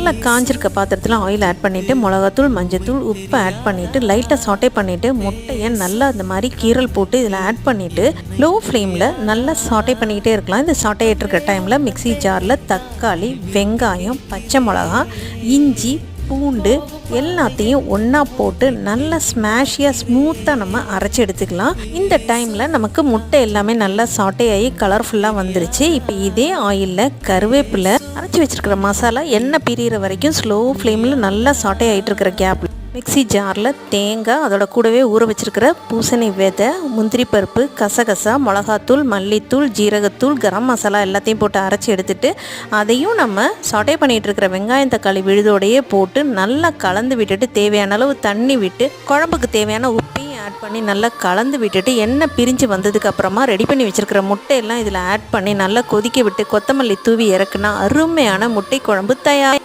நல்லா காஞ்சிருக்க பாத்திரத்தில் oil add பண்ணிவிட்டு மிளகாத்தூள், மஞ்சத்தூள், உப்பு ஆட் பண்ணிவிட்டு லைட்டாக சாட்டே பண்ணிவிட்டு முட்டையை நல்லா அந்த மாதிரி கீரல் போட்டு இதில் ஆட் பண்ணிவிட்டு லோ ஃப்ளேமில் நல்லா சாட்டே பண்ணிக்கிட்டே இருக்கலாம். இந்த சாட்டே இருக்க டைமில் மிக்ஸி ஜாரில் தக்காளி, வெங்காயம், பச்சை மிளகா, இஞ்சி, பூண்டு எல்லாத்தையும் ஒன்றா போட்டு நல்லா ஸ்மாஷியாக ஸ்மூத்தாக நம்ம அரைச்சி எடுத்துக்கலாம். இந்த டைமில் நமக்கு முட்டை எல்லாமே நல்லா சாட்டே ஆகி கலர்ஃபுல்லாக வந்துருச்சு. இப்போ இதே ஆயிலில் கருவேப்பிலை, அரைச்சி வச்சுருக்கிற மசாலா எண்ணெய் பிரிகிற வரைக்கும் ஸ்லோ ஃப்ளேமில் நல்லா சாட்டே ஆகிட்டு இருக்கிற கேப்பில் மிக்ஸி ஜாரில் தேங்காய், அதோட கூடவே ஊற வச்சுருக்கிற பூசணி விதை, முந்திரி பருப்பு, கசகசா, மிளகாத்தூள், மல்லித்தூள், ஜீரகத்தூள், கரம் மசாலா எல்லாத்தையும் போட்டு அரைச்சி எடுத்துகிட்டு அதையும் நம்ம சாட்டே பண்ணிகிட்டு இருக்கிற வெங்காயம் தக்காளி விழுதோடையே போட்டு நல்லா கலந்து விட்டுட்டு தேவையான அளவு தண்ணி விட்டு குழம்புக்கு தேவையான உப்பையும் ஆட் பண்ணி நல்லா கலந்து விட்டுட்டு எண்ணெய் பிரிஞ்சு வந்ததுக்கப்புறமா ரெடி பண்ணி வச்சுருக்கிற முட்டையெல்லாம் இதில் ஆட் பண்ணி நல்லா கொதிக்க விட்டு கொத்தமல்லி தூவி இறக்குனா அருமையான முட்டை குழம்பு தயார்.